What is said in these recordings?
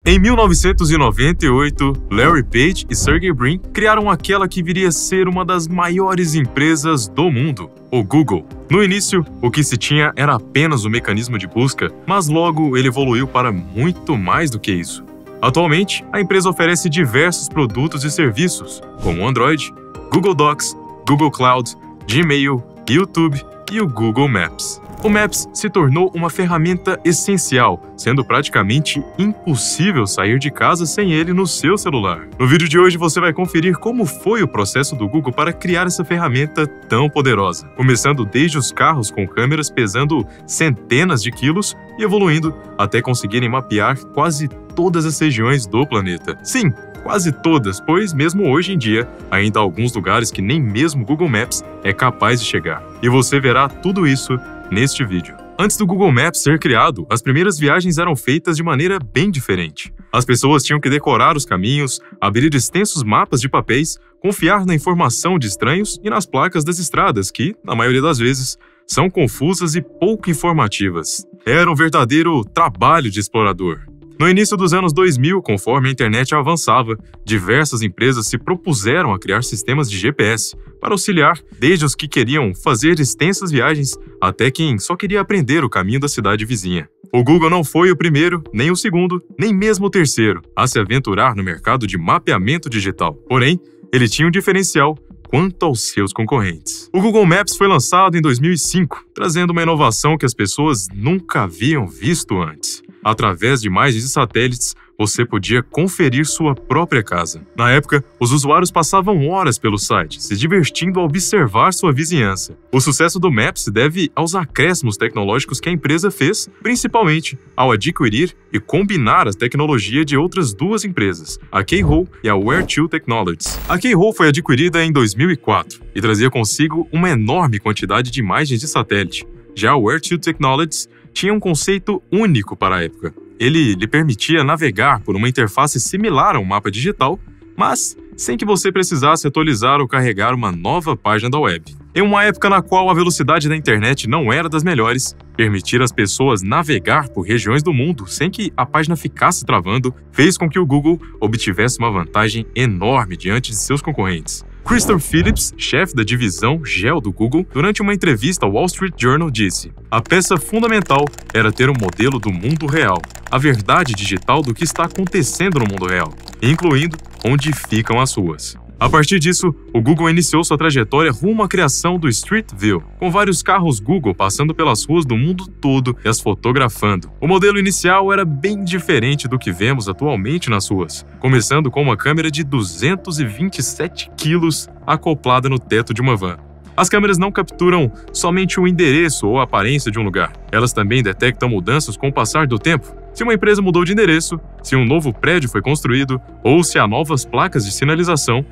Em 1998, Larry Page e Sergey Brin criaram aquela que viria a ser uma das maiores empresas do mundo, o Google. No início, o que se tinha era apenas o mecanismo de busca, mas logo ele evoluiu para muito mais do que isso. Atualmente, a empresa oferece diversos produtos e serviços, como o Android, Google Docs, Google Cloud, Gmail, YouTube e o Google Maps. O Maps se tornou uma ferramenta essencial, sendo praticamente impossível sair de casa sem ele no seu celular. No vídeo de hoje você vai conferir como foi o processo do Google para criar essa ferramenta tão poderosa, começando desde os carros com câmeras pesando centenas de quilos e evoluindo até conseguirem mapear quase todas as regiões do planeta. Sim, quase todas, pois mesmo hoje em dia, ainda há alguns lugares que nem mesmo o Google Maps é capaz de chegar. E você verá tudo isso neste vídeo. Antes do Google Maps ser criado, as primeiras viagens eram feitas de maneira bem diferente. As pessoas tinham que decorar os caminhos, abrir extensos mapas de papéis, confiar na informação de estranhos e nas placas das estradas que, na maioria das vezes, são confusas e pouco informativas. Era um verdadeiro trabalho de explorador. No início dos anos 2000, conforme a internet avançava, diversas empresas se propuseram a criar sistemas de GPS para auxiliar desde os que queriam fazer extensas viagens até quem só queria aprender o caminho da cidade vizinha. O Google não foi o primeiro, nem o segundo, nem mesmo o terceiro a se aventurar no mercado de mapeamento digital. Porém, ele tinha um diferencial quanto aos seus concorrentes. O Google Maps foi lançado em 2005, trazendo uma inovação que as pessoas nunca haviam visto antes. Através de imagens de satélites, você podia conferir sua própria casa. Na época, os usuários passavam horas pelo site, se divertindo ao observar sua vizinhança. O sucesso do Maps se deve aos acréscimos tecnológicos que a empresa fez, principalmente ao adquirir e combinar a tecnologia de outras duas empresas, a Keyhole e a Where2 Technologies. A Keyhole foi adquirida em 2004 e trazia consigo uma enorme quantidade de imagens de satélite. Já a Where2 Technologies tinha um conceito único para a época. Ele lhe permitia navegar por uma interface similar a um mapa digital, mas sem que você precisasse atualizar ou carregar uma nova página da web. Em uma época na qual a velocidade da internet não era das melhores, permitir às pessoas navegar por regiões do mundo sem que a página ficasse travando fez com que o Google obtivesse uma vantagem enorme diante de seus concorrentes. Christopher Phillips, chefe da divisão GEO do Google, durante uma entrevista ao Wall Street Journal disse: "A peça fundamental era ter um modelo do mundo real, a verdade digital do que está acontecendo no mundo real, incluindo onde ficam as ruas." A partir disso, o Google iniciou sua trajetória rumo à criação do Street View, com vários carros Google passando pelas ruas do mundo todo e as fotografando. O modelo inicial era bem diferente do que vemos atualmente nas ruas, começando com uma câmera de 227 quilos acoplada no teto de uma van. As câmeras não capturam somente o endereço ou a aparência de um lugar. Elas também detectam mudanças com o passar do tempo. Se uma empresa mudou de endereço, se um novo prédio foi construído ou se há novas placas de sinalização,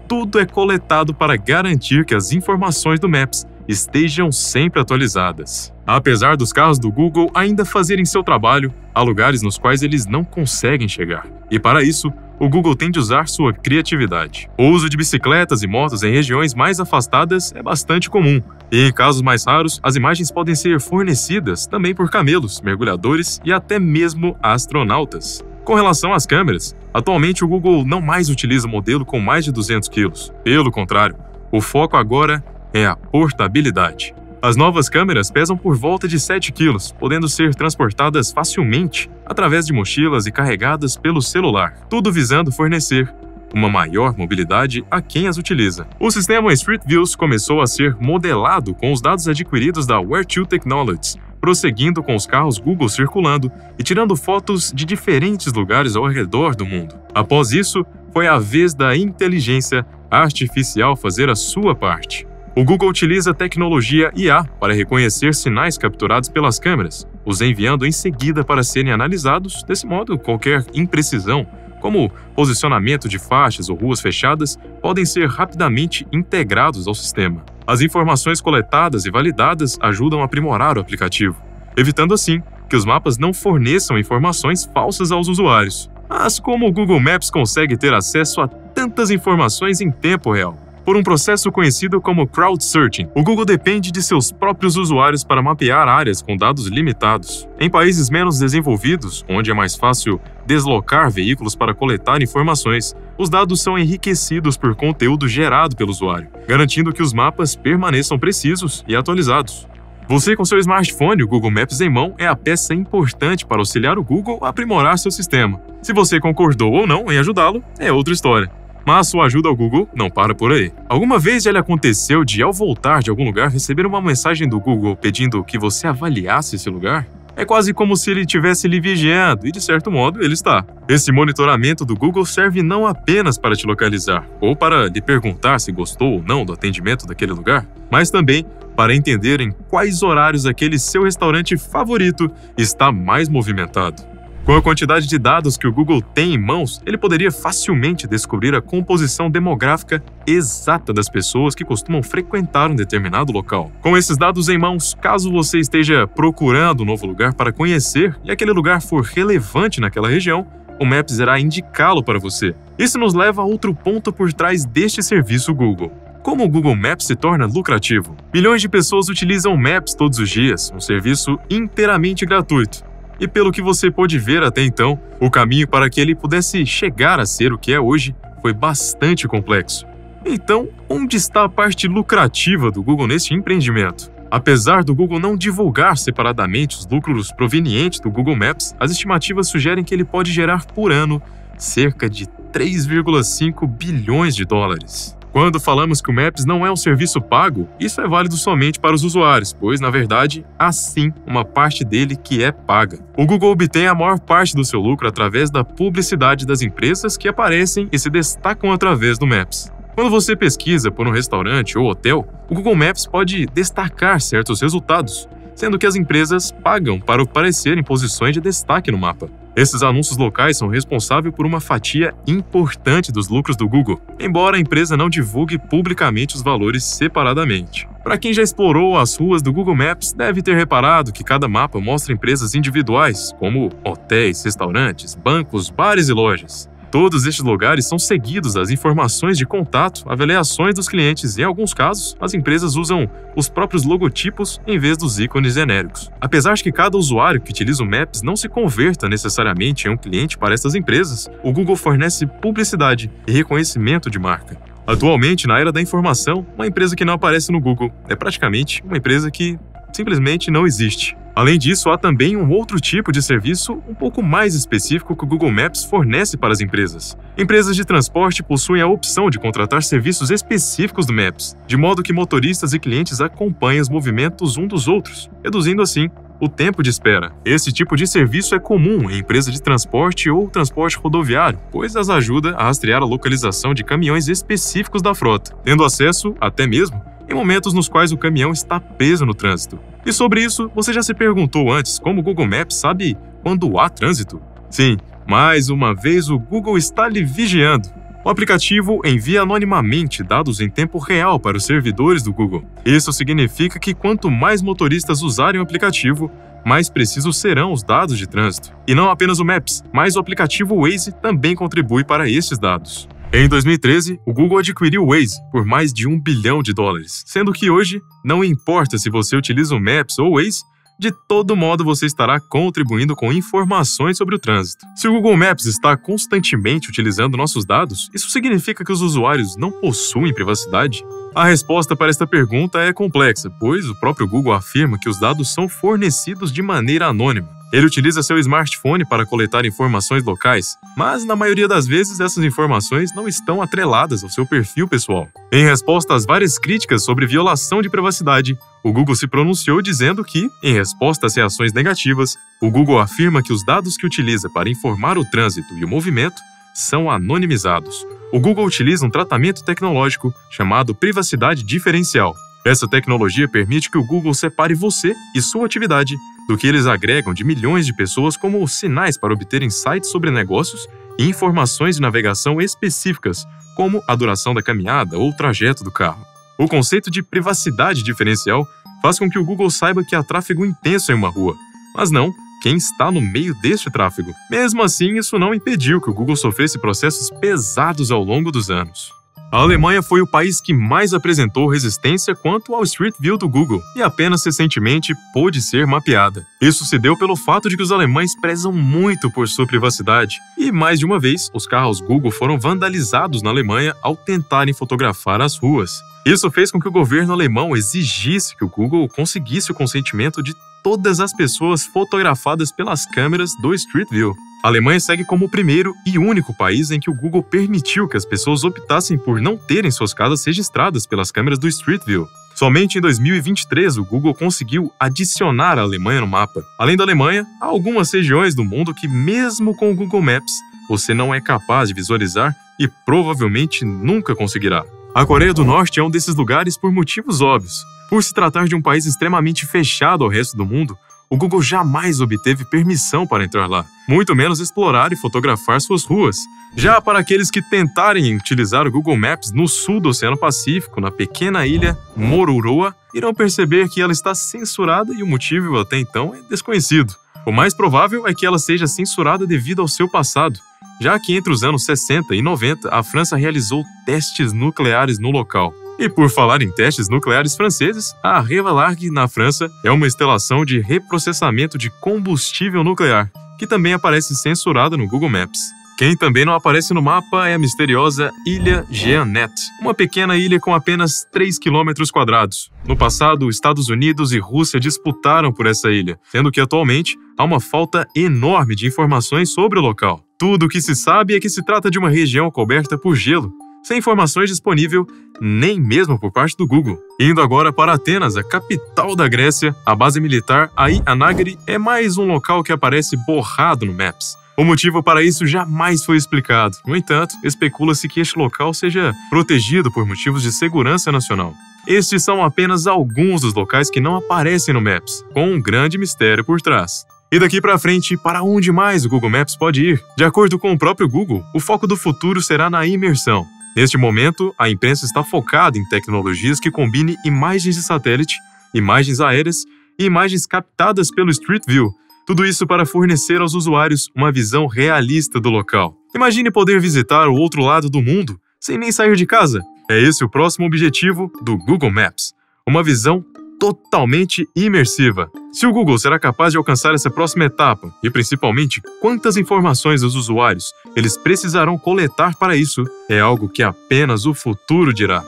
tudo é coletado para garantir que as informações do Maps estejam sempre atualizadas. Apesar dos carros do Google ainda fazerem seu trabalho, há lugares nos quais eles não conseguem chegar. E para isso, o Google tem de usar sua criatividade. O uso de bicicletas e motos em regiões mais afastadas é bastante comum. E em casos mais raros, as imagens podem ser fornecidas também por camelos, mergulhadores e até mesmo astronautas. Com relação às câmeras, atualmente o Google não mais utiliza modelo com mais de 200 quilos. Pelo contrário, o foco agora é a portabilidade. As novas câmeras pesam por volta de 7 quilos, podendo ser transportadas facilmente através de mochilas e carregadas pelo celular, tudo visando fornecer uma maior mobilidade a quem as utiliza. O sistema Street Views começou a ser modelado com os dados adquiridos da Where2 Technologies, prosseguindo com os carros Google circulando e tirando fotos de diferentes lugares ao redor do mundo. Após isso, foi a vez da inteligência artificial fazer a sua parte. O Google utiliza a tecnologia IA para reconhecer sinais capturados pelas câmeras, os enviando em seguida para serem analisados. Desse modo, qualquer imprecisão, como posicionamento de faixas ou ruas fechadas, podem ser rapidamente integrados ao sistema. As informações coletadas e validadas ajudam a aprimorar o aplicativo, evitando assim que os mapas não forneçam informações falsas aos usuários. Mas como o Google Maps consegue ter acesso a tantas informações em tempo real? por um processo conhecido como crowdsourcing. O Google depende de seus próprios usuários para mapear áreas com dados limitados. Em países menos desenvolvidos, onde é mais fácil deslocar veículos para coletar informações, os dados são enriquecidos por conteúdo gerado pelo usuário, garantindo que os mapas permaneçam precisos e atualizados. Você, com seu smartphone e o Google Maps em mão, é a peça importante para auxiliar o Google a aprimorar seu sistema. Se você concordou ou não em ajudá-lo, é outra história. Mas sua ajuda ao Google não para por aí. Alguma vez já lhe aconteceu de, ao voltar de algum lugar, receber uma mensagem do Google pedindo que você avaliasse esse lugar? É quase como se ele estivesse lhe vigiando, e de certo modo ele está. Esse monitoramento do Google serve não apenas para te localizar, ou para lhe perguntar se gostou ou não do atendimento daquele lugar, mas também para entender em quais horários aquele seu restaurante favorito está mais movimentado. Com a quantidade de dados que o Google tem em mãos, ele poderia facilmente descobrir a composição demográfica exata das pessoas que costumam frequentar um determinado local. Com esses dados em mãos, caso você esteja procurando um novo lugar para conhecer e aquele lugar for relevante naquela região, o Maps irá indicá-lo para você. Isso nos leva a outro ponto por trás deste serviço Google. Como o Google Maps se torna lucrativo? Milhões de pessoas utilizam o Maps todos os dias, um serviço inteiramente gratuito. E pelo que você pôde ver até então, o caminho para que ele pudesse chegar a ser o que é hoje foi bastante complexo. Então, onde está a parte lucrativa do Google neste empreendimento? Apesar do Google não divulgar separadamente os lucros provenientes do Google Maps, as estimativas sugerem que ele pode gerar por ano cerca de 3,5 bilhões de dólares. Quando falamos que o Maps não é um serviço pago, isso é válido somente para os usuários, pois, na verdade, há sim uma parte dele que é paga. O Google obtém a maior parte do seu lucro através da publicidade das empresas que aparecem e se destacam através do Maps. Quando você pesquisa por um restaurante ou hotel, o Google Maps pode destacar certos resultados, sendo que as empresas pagam para aparecer em posições de destaque no mapa. Esses anúncios locais são responsáveis por uma fatia importante dos lucros do Google, embora a empresa não divulgue publicamente os valores separadamente. Para quem já explorou as ruas do Google Maps, deve ter reparado que cada mapa mostra empresas individuais, como hotéis, restaurantes, bancos, bares e lojas. Todos estes lugares são seguidos as informações de contato, avaliações dos clientes e, em alguns casos, as empresas usam os próprios logotipos em vez dos ícones genéricos. Apesar de que cada usuário que utiliza o Maps não se converta necessariamente em um cliente para estas empresas, o Google fornece publicidade e reconhecimento de marca. Atualmente, na era da informação, uma empresa que não aparece no Google é praticamente uma empresa que simplesmente não existe. Além disso, há também um outro tipo de serviço um pouco mais específico que o Google Maps fornece para as empresas. Empresas de transporte possuem a opção de contratar serviços específicos do Maps, de modo que motoristas e clientes acompanhem os movimentos um dos outros, reduzindo assim o tempo de espera. Esse tipo de serviço é comum em empresas de transporte ou transporte rodoviário, pois as ajuda a rastrear a localização de caminhões específicos da frota, tendo acesso, até mesmo, em momentos nos quais o caminhão está preso no trânsito. E sobre isso, você já se perguntou antes como o Google Maps sabe quando há trânsito? Sim, mais uma vez o Google está lhe vigiando. O aplicativo envia anonimamente dados em tempo real para os servidores do Google. Isso significa que quanto mais motoristas usarem o aplicativo, mais precisos serão os dados de trânsito. E não apenas o Maps, mas o aplicativo Waze também contribui para estes dados. Em 2013, o Google adquiriu o Waze por mais de $1 bilhão, sendo que hoje, não importa se você utiliza o Maps ou o Waze, de todo modo você estará contribuindo com informações sobre o trânsito. Se o Google Maps está constantemente utilizando nossos dados, isso significa que os usuários não possuem privacidade? A resposta para esta pergunta é complexa, pois o próprio Google afirma que os dados são fornecidos de maneira anônima. Ele utiliza seu smartphone para coletar informações locais, mas na maioria das vezes essas informações não estão atreladas ao seu perfil pessoal. Em resposta às várias críticas sobre violação de privacidade, o Google se pronunciou dizendo que, em resposta às reações negativas, o Google afirma que os dados que utiliza para informar o trânsito e o movimento são anonimizados. O Google utiliza um tratamento tecnológico chamado privacidade diferencial. Essa tecnologia permite que o Google separe você e sua atividade do que eles agregam de milhões de pessoas como sinais para obter insights sobre negócios e informações de navegação específicas, como a duração da caminhada ou o trajeto do carro. O conceito de privacidade diferencial faz com que o Google saiba que há tráfego intenso em uma rua, mas não quem está no meio deste tráfego. Mesmo assim, isso não impediu que o Google sofresse processos pesados ao longo dos anos. A Alemanha foi o país que mais apresentou resistência quanto ao Street View do Google e apenas recentemente pôde ser mapeada. Isso se deu pelo fato de que os alemães prezam muito por sua privacidade e, mais de uma vez, os carros Google foram vandalizados na Alemanha ao tentarem fotografar as ruas. Isso fez com que o governo alemão exigisse que o Google conseguisse o consentimento de todas as pessoas fotografadas pelas câmeras do Street View. A Alemanha segue como o primeiro e único país em que o Google permitiu que as pessoas optassem por não terem suas casas registradas pelas câmeras do Street View. Somente em 2023, o Google conseguiu adicionar a Alemanha no mapa. Além da Alemanha, há algumas regiões do mundo que, mesmo com o Google Maps, você não é capaz de visualizar e provavelmente nunca conseguirá. A Coreia do Norte é um desses lugares por motivos óbvios. Por se tratar de um país extremamente fechado ao resto do mundo, o Google jamais obteve permissão para entrar lá, muito menos explorar e fotografar suas ruas. Já para aqueles que tentarem utilizar o Google Maps no sul do Oceano Pacífico, na pequena ilha Moruroa, irão perceber que ela está censurada e o motivo até então é desconhecido. O mais provável é que ela seja censurada devido ao seu passado, já que entre os anos 60 e 90 a França realizou testes nucleares no local. E por falar em testes nucleares franceses, a Revalargue, na França, é uma instalação de reprocessamento de combustível nuclear, que também aparece censurada no Google Maps. Quem também não aparece no mapa é a misteriosa Ilha Jeanette, uma pequena ilha com apenas 3 km². No passado, Estados Unidos e Rússia disputaram por essa ilha, sendo que atualmente há uma falta enorme de informações sobre o local. Tudo o que se sabe é que se trata de uma região coberta por gelo, sem informações disponíveis nem mesmo por parte do Google. Indo agora para Atenas, a capital da Grécia, a base militar Ai Anagri é mais um local que aparece borrado no Maps. O motivo para isso jamais foi explicado. No entanto, especula-se que este local seja protegido por motivos de segurança nacional. Estes são apenas alguns dos locais que não aparecem no Maps, com um grande mistério por trás. E daqui para frente, para onde mais o Google Maps pode ir? De acordo com o próprio Google, o foco do futuro será na imersão. Neste momento, a imprensa está focada em tecnologias que combinem imagens de satélite, imagens aéreas e imagens captadas pelo Street View. Tudo isso para fornecer aos usuários uma visão realista do local. Imagine poder visitar o outro lado do mundo sem nem sair de casa. É esse o próximo objetivo do Google Maps. Uma visão totalmente imersiva. Se o Google será capaz de alcançar essa próxima etapa e, principalmente, quantas informações os usuários eles precisarão coletar para isso, é algo que apenas o futuro dirá.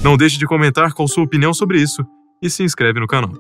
Não deixe de comentar qual sua opinião sobre isso e se inscreve no canal.